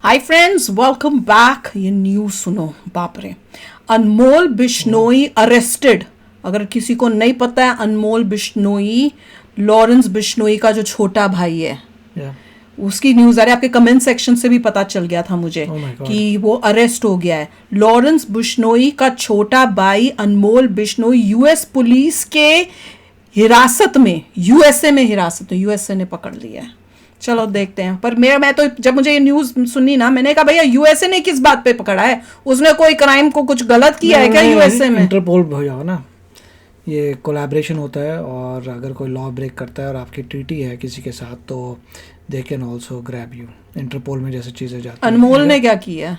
Hi friends, welcome back. ये news सुनो, बाप रे। अनमोल बिश्नोई अरेस्टेड। अगर किसी को नहीं पता है, अनमोल बिश्नोई लॉरेंस बिश्नोई का जो छोटा भाई है, उसकी न्यूज़ आ रही है। आपके कमेंट सेक्शन से भी पता चल गया था मुझे कि वो अरेस्ट हो गया है। लॉरेंस बिश्नोई का छोटा भाई अनमोल बिश्नोई यूएस पुलिस के हिरासत में, यूएसए में हिरासत में, यूएसए ने पकड़ लिया है। चलो देखते हैं। पर मैं तो जब मुझे ये न्यूज सुनी ना, मैंने कहा भैया यूएसए ने किस बात पे पकड़ा है? उसने कोई क्राइम को कुछ गलत किया है क्या यूएसए में? इंटरपोल हो जाओ ना, ये कोलैबोरेशन होता है और अगर कोई लॉ ब्रेक करता है और आपकी ट्रीटी है किसी के साथ तो they can also grab you. Interpol में जैसे चीज़ें जाती हैं। अनमोल ने क्या किया?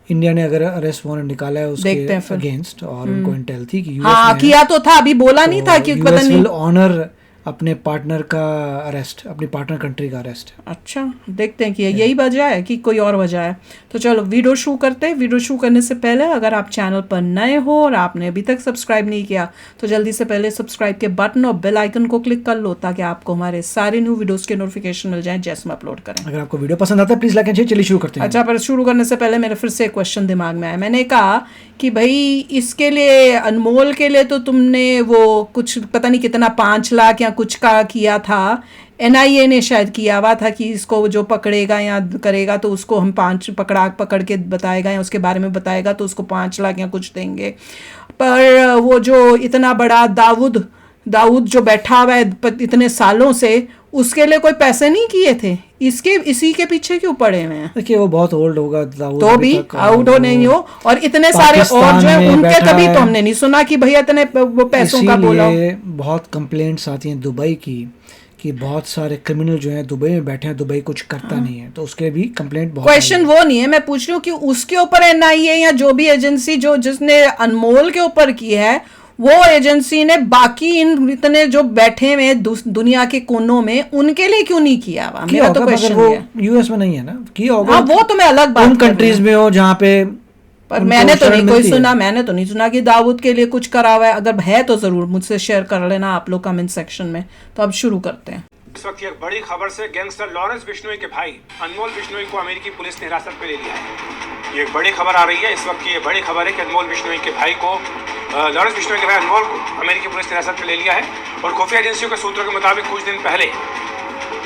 इंडिया ने अगर अरेस्ट वारंट निकाला है उसके अगेंस्ट और उनको इंटेल थी कि हाँ किया तो था, अभी बोला नहीं था कि पता नहीं ऑनर अपने पार्टनर का अरेस्ट, अपनी पार्टनर कंट्री का अरेस्ट। अच्छा, देखते हैं कि यही वजह है कि कोई और वजह है। तो चलो वीडियो शुरू करते हैं। वीडियो शुरू करने से पहले अगर आप चैनल पर नए हो और आपने अभी तक सब्सक्राइब नहीं किया तो जल्दी से पहले सब्सक्राइब के बटन और बेल आइकन को क्लिक कर लो ताकि आपको हमारे सारे न्यू वीडियोस के नोटिफिकेशन मिल जाए जैसे हम अपलोड करें। अगर आपको वीडियो पसंद आता है प्लीज लाइक एंड शेयर। चलिए शुरू करते हैं। अच्छा, पर शुरू करने से पहले मेरे फिर से एक क्वेश्चन दिमाग में आया। मैंने कहा कि भाई इसके लिए, अनमोल के लिए तो तुमने वो कुछ पता नहीं कितना 5 लाख या कुछ का किया था। एनआईए ने शायद किया हुआ था कि इसको जो पकड़ेगा या करेगा तो उसको हम 5 पकड़ के बताएगा या उसके बारे में बताएगा तो उसको 5 लाख या कुछ देंगे। पर वो जो इतना बड़ा दाऊद जो बैठा हुआ है इतने सालों से, उसके लिए कोई पैसे नहीं किए थे। इसी के पीछे क्यों पड़े हुए हैं? देखिए वो बहुत ओल्ड होगा दाऊद, तो भी आउट हो नहीं हो। और इतने सारे और जो है उनके कभी तो हमने नहीं सुना कि भैया इतने वो पैसों का बोला। बहुत कंप्लेंट्स आती हैं दुबई की कि बहुत सारे क्रिमिनल जो हैं दुबई में बैठे हैं, दुबई कुछ करता नहीं है, तो उसके भी कंप्लेंट बहुत। क्वेश्चन वो नहीं है, मैं पूछ रही हूँ कि उसके ऊपर एनआईए या जो भी एजेंसी जिसने अनमोल के ऊपर की है, वो एजेंसी ने बाकी इन इतने जो बैठे हुए दुनिया के कोनों में उनके लिए क्यों नहीं किया हुआ? मेरा तो क्वेश्चन है। यूएस में नहीं है ना, किया होगा। हाँ, वो तो मैं अलग बात उन कंट्रीज में हो जहाँ पे। पर मैंने तो नहीं सुना कि दाऊद के लिए कुछ करा हुआ है। अगर है तो जरूर मुझसे शेयर कर लेना आप लोग कमेंट सेक्शन में। तो अब शुरू करते हैं। इस वक्त एक बड़ी खबर से गैंगस्टर लॉरेंस बिश्नोई के भाई अनमोल बिश्नोई को अमेरिकी पुलिस ने हिरासत में ले लिया है। ये एक बड़ी खबर आ रही है इस वक्त की। ये बड़ी खबर है कि अनमोल बिश्नोई के भाई को, लॉरेंस बिश्नोई के भाई अनमोल को अमेरिकी पुलिस ने हिरासत में ले लिया है। और खुफिया एजेंसियों के सूत्रों के मुताबिक कुछ दिन पहले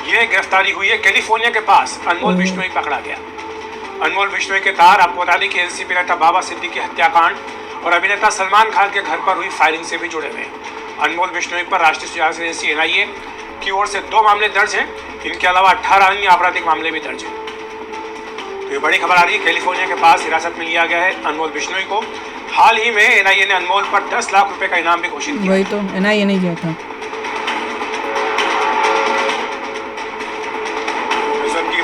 ये गिरफ्तारी हुई है। कैलिफोर्निया के पास अनमोल बिश्नोई पकड़ा गया। अनमोल बिश्नोई के तार आपको बता दें कि एनसीपी नेता बाबा सिद्दीकी हत्याकांड और अभिनेता सलमान खान के घर पर हुई फायरिंग से भी जुड़े हुए हैं। अनमोल बिश्नोई पर राष्ट्रीय सुरक्षा एजेंसी एनआईए की ओर से 2 मामले दर्ज हैं। इनके अलावा 18 अन्य आपराधिक मामले भी दर्ज हैं। तो ये बड़ी खबर आ रही है, कैलिफोर्निया के पास हिरासत में लिया गया है अनमोल बिश्नोई को। हाल ही में एनआईए ने अनमोल पर 10 लाख रुपए का इनाम भी घोषित किया। वही तो एनआईए ने किया था।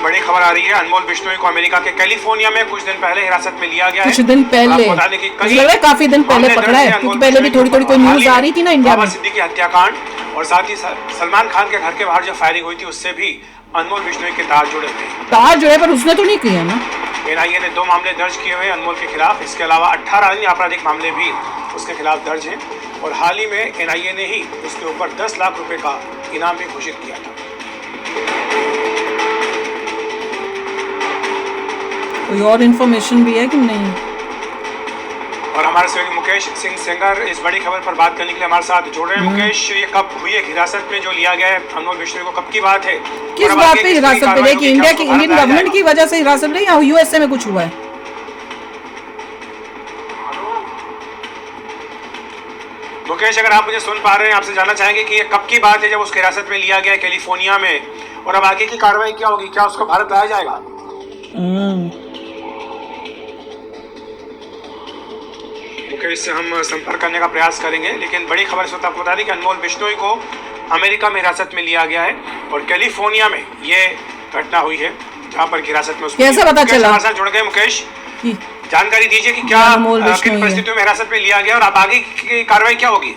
बड़ी खबर आ रही है, अनमोल बिश्नोई को अमेरिका के कैलिफोर्निया में कुछ दिन पहले हिरासत में लिया गया है। कुछ दिन पहले, काफी दिन पहले पकड़ा है, क्योंकि पहले भी थोड़ी कोई न्यूज आ रही थी ना इंडिया में। सिद्दीकी हत्याकांड और साथ ही सलमान खान के घर के बाहर जो फायरिंग हुई थी उससे भी अनमोल बिश्नोई के तार जुड़े हुए। तार जुड़े, पर उसने तो नहीं किया ना। एनआईए ने 2 मामले दर्ज किए हुए अनमोल के खिलाफ। इसके अलावा 18 अन्य आपराधिक मामले भी उसके खिलाफ दर्ज हैं। और हाल ही में एनआईए ने ही उसके ऊपर 10 लाख रुपए का इनाम भी घोषित किया था। कोई और इन्फॉर्मेशन भी है कि नहीं? और हमारे सहयोगी मुकेश सिंह सेंगर इस बड़ी खबर पर बात करने के लिए हमारे साथ जुड़ रहे हैं। मुकेश, ये कब हुई है हिरासत में जो लिया गया है अनमोल बिश्नोई को, कब की बात है? किस बात पे हिरासत में ले? कि इंडियन गवर्नमेंट की वजह से हिरासत में या यूएसए में कुछ हुआ है? मुकेश, अगर आप मुझे सुन पा रहे हैं, आपसे जानना चाहेंगे कि ये कब की बात है जब उसकी हिरासत में लिया गया है कैलिफोर्निया में, और अब आगे की कार्रवाई क्या होगी? क्या उसको भारत लाया जाएगा? मुकेश से हम संपर्क करने का प्रयास करेंगे, लेकिन बड़ी खबर इस वक्त आपको बता दें कि अनमोल बिश्नोई को अमेरिका में हिरासत में लिया गया है और कैलिफोर्निया में ये घटना हुई है जहां पर हिरासत में उसको। कैसे पता चला? हमारे साथ जुड़ गए मुकेश, जानकारी दीजिए कि क्या किन परिस्थितियों में हिरासत में लिया गया और अब आगे की कार्रवाई क्या होगी?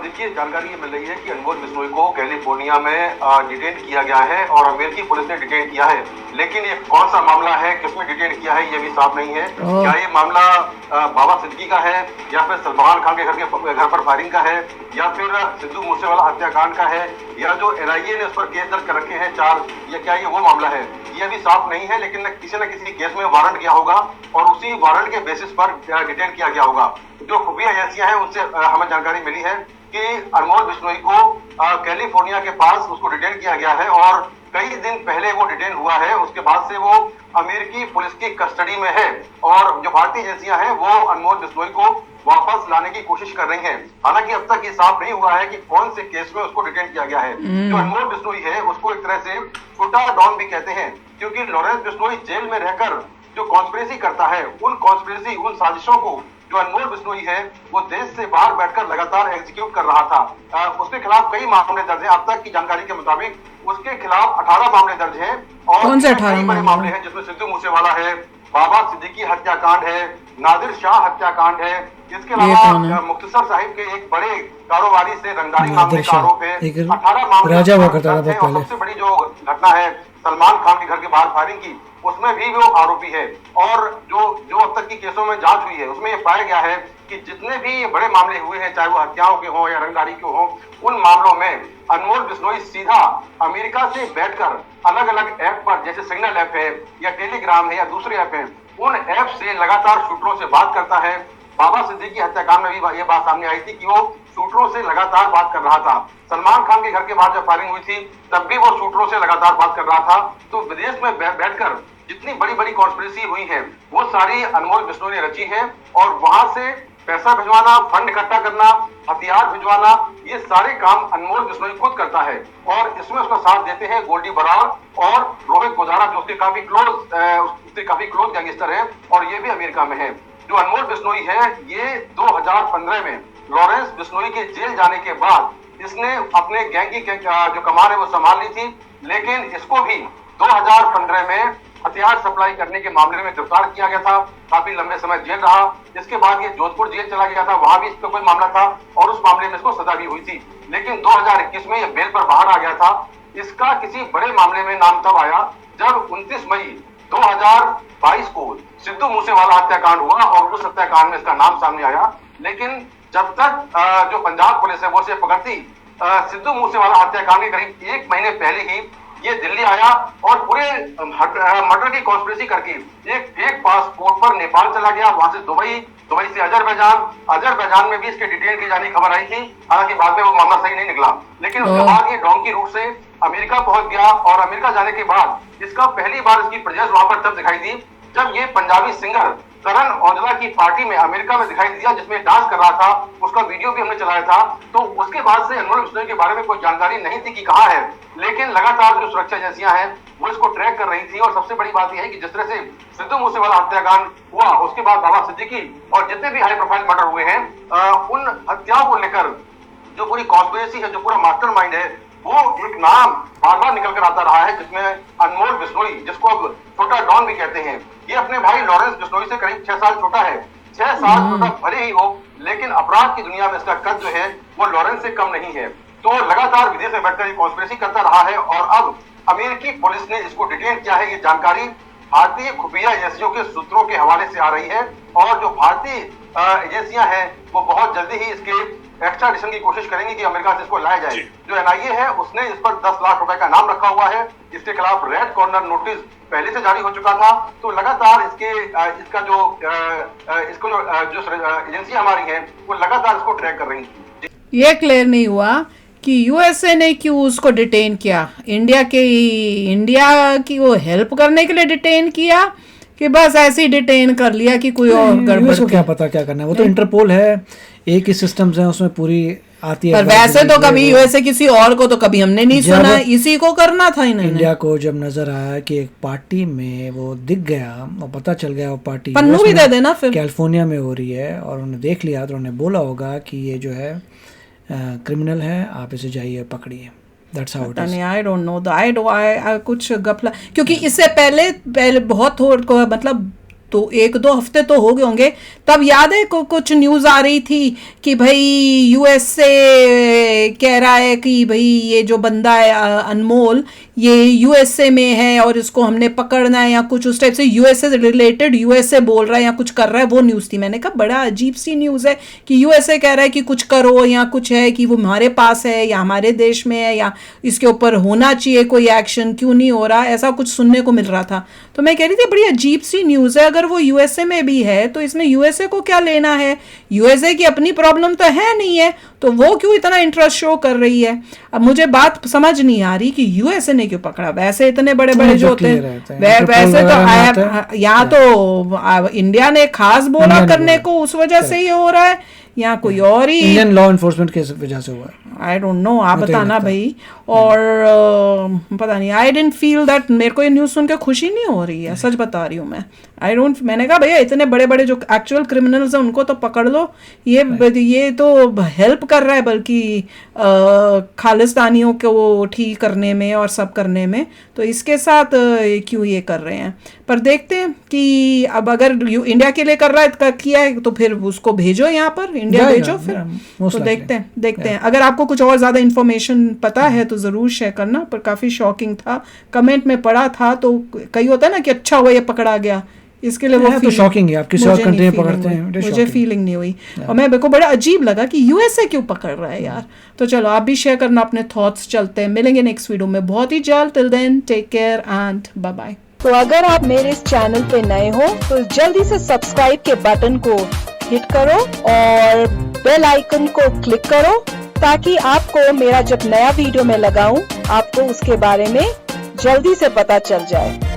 देखिए, जानकारी ये मिल रही है कि अनमोल बिश्नोई को कैलिफोर्निया में डिटेन किया गया है और अमेरिकी पुलिस ने डिटेन किया है। लेकिन ये कौन सा मामला है, किसमें डिटेन किया है, ये भी साफ नहीं है। क्या ये मामला बाबा सिद्दीकी का है या फिर सलमान खान के घर पर फायरिंग का है या फिर सिद्धू मूसेवाला हत्याकांड का है या जो एनआईए ने उस पर केस दर्ज कर रखे हैं 4, या क्या ये वो मामला है, ये भी साफ नहीं है, लेकिन किसी न किसी केस में वारंट गया होगा और उसी वारंट के बेसिस पर डिटेन किया गया होगा। जो खुफिया एजेंसियां हैं उनसे हमें जानकारी मिली है कि अनमोल बिश्नोई को कैलिफोर्निया के पास उसको डिटेन किया गया है और कई दिन पहले वो डिटेन हुआ है। उसके बाद से वो अमेरिकी पुलिस की कस्टडी में है और जो भारतीय एजेंसियां हैं वो अनमोल बिश्नोई को वापस लाने की कोशिश कर रही हैं। हालांकि अब तक ये साफ नहीं हुआ है कि कौन से केस में उसको डिटेन किया गया है। जो अनमोल बिश्नोई है उसको एक तरह से छोटा डॉन भी कहते हैं, क्योंकि लॉरेंस बिश्नोई जेल में रहकर जो कॉन्स्पिरेसी करता है, उन साजिशों को जो अनमोल बिश्नोई है वो देश से बाहर बैठकर लगातार एग्जीक्यूट कर रहा था। उसके खिलाफ कई मामले दर्ज हैं। अब तक की जानकारी के मुताबिक उसके खिलाफ 18 मामले दर्ज हैं और कौन से 18 कई बड़े मामले हैं, जिसमें सिद्धू मूसेवाला है, बाबा सिद्दीकी हत्याकांड है, नादिर शाह हत्याकांड है। इसके अलावा मुख्तसर साहिब के एक बड़े कारोबारी से रंगदारी मामले का आरोप है। 18 मामले राजा हुआ करता था बहुत पहले। सबसे बड़ी जो घटना है सलमान खान के घर के बाहर फायरिंग की, उसमें भी वो आरोपी है। और जो अब तक की केसों में जांच हुई है उसमें ये पाया गया है कि जितने भी बड़े मामले हुए हैं, चाहे वो हत्याओं के हों या रंगदारी के हों, उन मामलों में अनमोल बिश्नोई सीधा अमेरिका से बैठकर अलग अलग ऐप पर, जैसे सिग्नल ऐप है या टेलीग्राम है या दूसरे ऐप है, उन ऐप से लगातार शूटरों से बात करता है। बाबा सिद्दीकी हत्याकांड में भी ये बात सामने आई थी कि वो शूटरों से लगातार बात कर रहा था। सलमान खान के घर के बाहर जब फायरिंग हुई थी तब भी वो शूटरों से लगातार बात कर रहा था। तो विदेश में बैठकर जितनी बड़ी बड़ी कॉन्स्पिरेसी हुई है वो सारी अनमोल बिश्नोई ने रची है और वहां से पैसा भिजवाना, फंड इकट्ठा करना, हथियार भिजवाना, ये सारे काम अनमोल बिश्नोई खुद करता है। और इसमें उसका साथ देते हैं गोल्डी बरार और रोहित गोजारा, जो उसके काफी क्लोज गैंगस्टर हैं और ये भी अमेरिका में है। जो अनमोल बिश्नोई है ये 2015 में लॉरेंस बिश्नोई के जेल जाने के बाद इसने अपने गैंग की जो कमान है वो संभाल ली थी, लेकिन इसको भी 2015 में हथियार सप्लाई करने के मामले में गिरफ्तार किया गया था। काफी लंबे समय जेल रहा। इसके बाद ये जोधपुर जेल चला गया था, वहां भी इस पर कोई मामला था और उस मामले में इसको सजा भी हुई थी। लेकिन 2021 में ये बेल पर बाहर आ गया था। इसका किसी बड़े मामले में नाम तब आया जब 29 मई 2022 को सिद्धू मूसेवाला हत्याकांड हुआ और उस हत्याकांड में इसका नाम सामने आया। लेकिन जब तक जो पंजाब पुलिस है वो इसे पकड़ती, सिद्धू मूसेवाला हत्याकांड के करीब 1 महीने पहले ही ये दिल्ली आया और पूरे मर्डर की कॉन्स्पिरेसी करके एक फेक पासपोर्ट पर नेपाल चला गया, वहां से दुबई से अजरबैजान में भी इसके डिटेन की जाने की खबर आई थी। हालांकि बाद में वो मामला सही नहीं निकला। लेकिन उसके बाद ये डोंकी रूट से अमेरिका पहुंच गया और अमेरिका जाने के बाद इसका पहली बार इसकी प्रेजेंस वहां पर तब दिखाई दी जब ये पंजाबी सिंगर करण औजला की पार्टी में अमेरिका में दिखाई दिया, जिसमें डांस कर रहा था। उसका वीडियो भी हमने चलाया था। तो उसके बाद से अनमोल बिश्नोई के बारे में कोई जानकारी नहीं थी कि कहाँ है, लेकिन लगातार जो सुरक्षा एजेंसियां हैं वो इसको ट्रैक कर रही थी। और सबसे बड़ी बात यह है कि जिस तरह से सिद्धू मूसेवाला हत्याकांड हुआ, उसके बाद बाबा सिद्दीकी और जितने भी हाई प्रोफाइल मर्डर हुए हैं, उन हत्याओं को लेकर जो पूरी कॉन्स्पिरेसी है, जो पूरा मास्टरमाइंड है, वो एक नाम बार बार निकल कर आता रहा है, जिसमें अनमोल बिश्नोई, जिसको अब छोटा डॉन भी कहते हैं, ये अपने भाई लॉरेंस बिश्नोई से करीब 6 साल छोटा है। 6 साल छोटा भले ही हो, लेकिन अपराध की दुनिया में इसका कद जो है वो लॉरेंस से कम नहीं है। तो लगातार विदेश में बैठकर कॉन्स्पिरेसी करता रहा है और अब अमेरिकी पुलिस ने इसको डिटेन किया है। ये जानकारी भारतीय खुफिया एजेंसियों के सूत्रों के हवाले से आ रही है और जो भारतीय एजेंसियां हैं वो बहुत जल्दी ही इसके एक्स्ट्राडिशन की कोशिश करेंगी कि अमेरिका से इसको लाया जाए। जो एनआईए है उसने इस पर 10 लाख रुपए का नाम रखा हुआ है। इसके खिलाफ रेड कॉर्नर नोटिस पहले से जारी हो चुका था। तो लगातार इसको जो एजेंसियां हमारी हैं वो लगातार इसको ट्रैक कर रही हैं। ये क्लियर नहीं हुआ कि यूएसए ने क्यों उसको डिटेन किया, इंडिया की वो हेल्प करने के लिए डिटेन किया कि बस ऐसे ही डिटेन कर लिया कि कोई और गड़बड़। उसको क्या पता क्या करना है, वो तो इंटरपोल है, एक ही सिस्टम्स हैं उसमें पूरी आती है। पर वैसे तो कभी यूएसए किसी और को तो कभी हमने नहीं सुना, इसी को करना था इन्होंने। इंडिया को जब नजर आया कि एक पार्टी में वो दिख गया और पता चल गया वो पार्टी पन्नू भी दे देना फिर कैलिफोर्निया में हो रही है और उन्होंने देख लिया तो उन्होंने बोला होगा कि ये जो है क्रिमिनल है, आप इसे जाइए पकड़िए। That's how it is. I don't know. कुछ गफला, क्योंकि इससे पहले बहुत मतलब तो 1-2 हफ्ते तो हो गए होंगे, तब याद है कुछ न्यूज़ आ रही थी कि भाई यूएसए कह रहा है कि भाई ये जो बंदा है अनमोल, ये यूएसए में है और इसको हमने पकड़ना है या कुछ उस टाइप से, यूएसए रिलेटेड यूएसए बोल रहा है या कुछ कर रहा है, वो न्यूज़ थी। मैंने कहा बड़ा अजीब सी न्यूज़ है कि यूएसए कह रहा है कि कुछ करो या कुछ है कि वो हमारे पास है या हमारे देश में है या इसके ऊपर होना चाहिए कोई एक्शन, क्यों नहीं हो रहा, ऐसा कुछ सुनने को मिल रहा था। तो मैं कह रही थी बड़ी अजीब सी न्यूज़ है, अगर वो यूएसए में भी है तो इसमें यूएसए को क्या लेना है, यूएसए की अपनी प्रॉब्लम तो है नहीं है, तो वो क्यों इतना इंटरेस्ट शो कर रही है। अब मुझे बात समझ नहीं आ रही कि यूएसए ने क्यों पकड़ा, वैसे इतने बड़े बड़े जो होते हैं वैसे तो यहाँ तो इंडिया ने खास बोला करने को, उस वजह से ही हो रहा है, या कोई और ही इंडियन लॉ एनफोर्समेंट की वजह से हुआ है। आई डोंट नो, आप बताना भाई। और पता नहीं, आई डेंट फील दैट, मेरे को ये न्यूज़ सुन के खुशी नहीं हो रही है, सच बता रही हूँ मैं। मैंने कहा भैया इतने बड़े बड़े जो एक्चुअल क्रिमिनल्स हैं उनको तो पकड़ लो, ये तो हेल्प कर रहा है बल्कि खालिस्तानियों को ठीक करने में और सब करने में, तो इसके साथ क्यों ये कर रहे हैं। पर देखते हैं कि अब अगर इंडिया के लिए कर रहा है, किया है, तो फिर उसको भेजो यहाँ पर, इंडिया भेजो फिर, तो देखते हैं। अगर आपको कुछ और ज़्यादा इन्फॉर्मेशन पता है तो ज़रूर शेयर करना, पर काफ़ी शॉकिंग था, कमेंट में पढ़ा था तो कई होता है ना कि अच्छा हुआ ये पकड़ा गया, इसके लिए वो तो शॉकिंग है, आप किसी और कंट्री में पकड़ते हैं, मुझे फीलिंग नहीं हुई और मेरे को बड़ा अजीब लगा कि यूएसए क्यों पकड़ रहा है यार। तो चलो आप भी शेयर करना अपने थॉट्स, चलते हैं, मिलेंगे नेक्स्ट वीडियो में बहुत ही जल्द। Till then take care and bye bye. तो अगर आप मेरे इस चैनल पे नए हो तो जल्दी से सब्सक्राइब के बटन को हिट करो और बेल आइकन को क्लिक करो, ताकि आपको मेरा जब नया वीडियो मैं लगाऊं आपको उसके बारे में जल्दी से पता चल जाए।